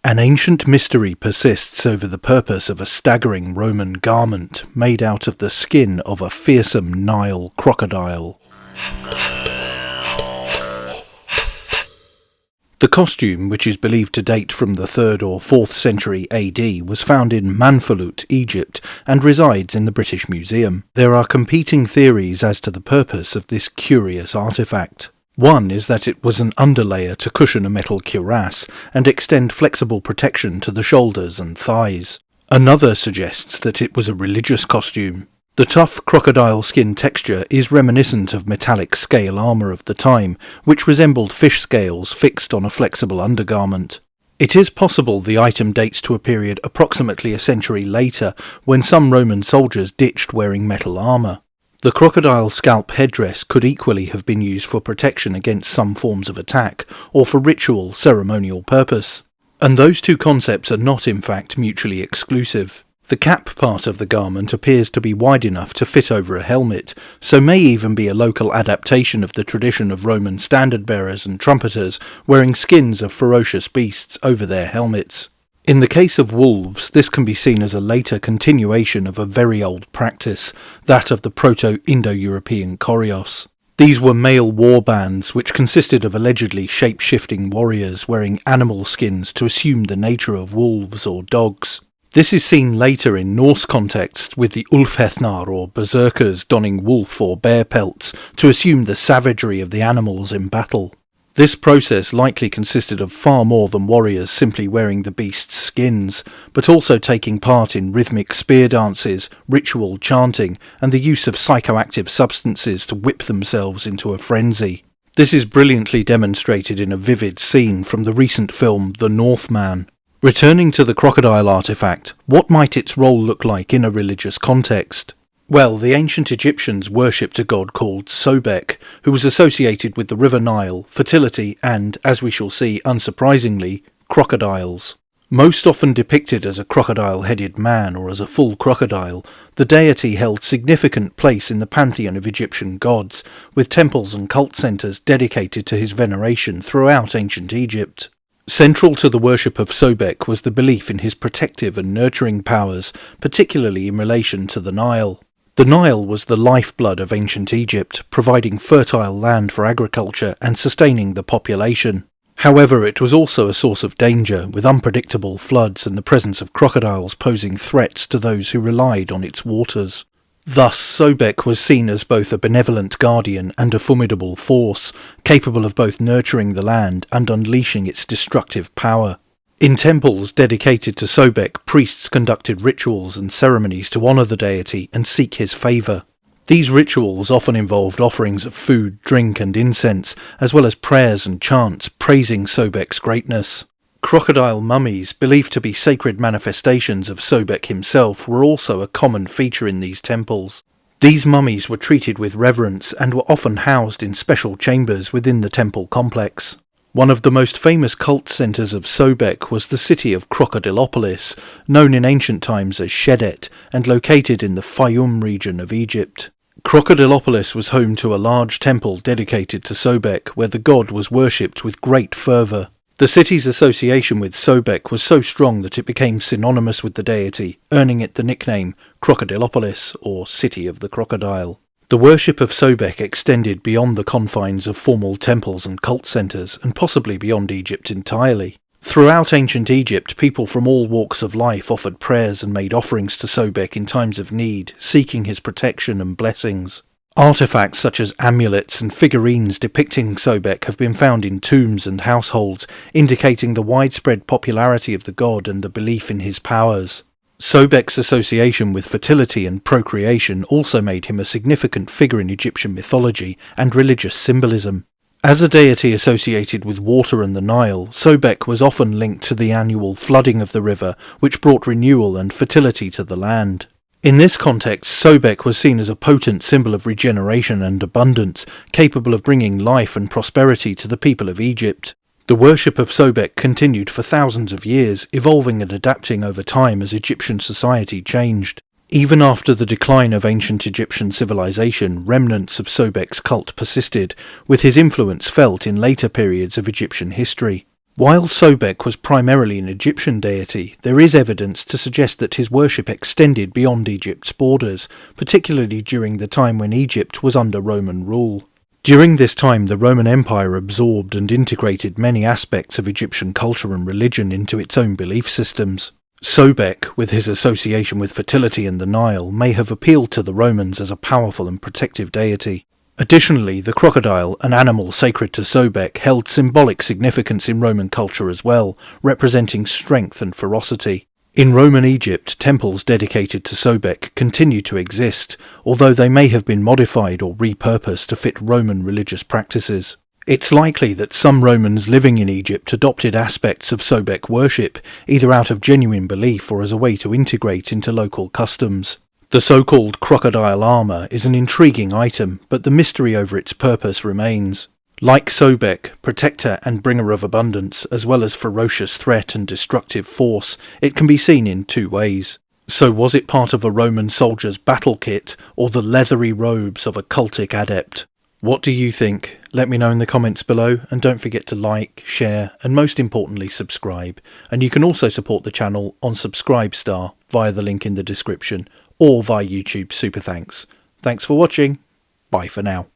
An ancient mystery persists over the purpose of a staggering Roman garment made out of the skin of a fearsome Nile crocodile. The costume, which is believed to date from the 3rd or 4th century AD, was found in Manfalut, Egypt, and resides in the British Museum. There are competing theories as to the purpose of this curious artefact. One is that it was an underlayer to cushion a metal cuirass and extend flexible protection to the shoulders and thighs. Another suggests that it was a religious costume. The tough crocodile skin texture is reminiscent of metallic scale armour of the time, which resembled fish scales fixed on a flexible undergarment. It is possible the item dates to a period approximately a century later, when some Roman soldiers ditched wearing metal armour. The crocodile scalp headdress could equally have been used for protection against some forms of attack, or for ritual, ceremonial purpose. And those two concepts are not in fact mutually exclusive. The cap part of the garment appears to be wide enough to fit over a helmet, so may even be a local adaptation of the tradition of Roman standard-bearers and trumpeters wearing skins of ferocious beasts over their helmets. In the case of wolves, this can be seen as a later continuation of a very old practice, that of the Proto-Indo-European Koryos. These were male war bands which consisted of allegedly shape-shifting warriors wearing animal skins to assume the nature of wolves or dogs. This is seen later in Norse contexts with the Ulfhethnar or berserkers donning wolf or bear pelts to assume the savagery of the animals in battle. This process likely consisted of far more than warriors simply wearing the beast's skins, but also taking part in rhythmic spear dances, ritual chanting, and the use of psychoactive substances to whip themselves into a frenzy. This is brilliantly demonstrated in a vivid scene from the recent film The Northman. Returning to the crocodile artifact, what might its role look like in a religious context? Well, the ancient Egyptians worshipped a god called Sobek, who was associated with the river Nile, fertility and, as we shall see unsurprisingly, crocodiles. Most often depicted as a crocodile-headed man or as a full crocodile, the deity held significant place in the pantheon of Egyptian gods, with temples and cult centres dedicated to his veneration throughout ancient Egypt. Central to the worship of Sobek was the belief in his protective and nurturing powers, particularly in relation to the Nile. The Nile was the lifeblood of ancient Egypt, providing fertile land for agriculture and sustaining the population. However, it was also a source of danger, with unpredictable floods and the presence of crocodiles posing threats to those who relied on its waters. Thus, Sobek was seen as both a benevolent guardian and a formidable force, capable of both nurturing the land and unleashing its destructive power. In temples dedicated to Sobek, priests conducted rituals and ceremonies to honour the deity and seek his favour. These rituals often involved offerings of food, drink and incense, as well as prayers and chants praising Sobek's greatness. Crocodile mummies, believed to be sacred manifestations of Sobek himself, were also a common feature in these temples. These mummies were treated with reverence and were often housed in special chambers within the temple complex. One of the most famous cult centres of Sobek was the city of Crocodilopolis, known in ancient times as Shedet, and located in the Fayoum region of Egypt. Crocodilopolis was home to a large temple dedicated to Sobek, where the god was worshipped with great fervour. The city's association with Sobek was so strong that it became synonymous with the deity, earning it the nickname Crocodilopolis, or City of the Crocodile. The worship of Sobek extended beyond the confines of formal temples and cult centres, and possibly beyond Egypt entirely. Throughout ancient Egypt, people from all walks of life offered prayers and made offerings to Sobek in times of need, seeking his protection and blessings. Artefacts such as amulets and figurines depicting Sobek have been found in tombs and households, indicating the widespread popularity of the god and the belief in his powers. Sobek's association with fertility and procreation also made him a significant figure in Egyptian mythology and religious symbolism. As a deity associated with water and the Nile, Sobek was often linked to the annual flooding of the river, which brought renewal and fertility to the land. In this context, Sobek was seen as a potent symbol of regeneration and abundance, capable of bringing life and prosperity to the people of Egypt. The worship of Sobek continued for thousands of years, evolving and adapting over time as Egyptian society changed. Even after the decline of ancient Egyptian civilization, remnants of Sobek's cult persisted, with his influence felt in later periods of Egyptian history. While Sobek was primarily an Egyptian deity, there is evidence to suggest that his worship extended beyond Egypt's borders, particularly during the time when Egypt was under Roman rule. During this time, the Roman Empire absorbed and integrated many aspects of Egyptian culture and religion into its own belief systems. Sobek, with his association with fertility and the Nile, may have appealed to the Romans as a powerful and protective deity. Additionally, the crocodile, an animal sacred to Sobek, held symbolic significance in Roman culture as well, representing strength and ferocity. In Roman Egypt, temples dedicated to Sobek continue to exist, although they may have been modified or repurposed to fit Roman religious practices. It's likely that some Romans living in Egypt adopted aspects of Sobek worship, either out of genuine belief or as a way to integrate into local customs. The so-called crocodile armour is an intriguing item, but the mystery over its purpose remains. Like Sobek, protector and bringer of abundance, as well as ferocious threat and destructive force, it can be seen in two ways. So was it part of a Roman soldier's battle kit, or the leathery robes of a cultic adept? What do you think? Let me know in the comments below, and don't forget to like, share, and most importantly subscribe. And you can also support the channel on Subscribestar via the link in the description, or via YouTube Super Thanks. Thanks for watching. Bye for now.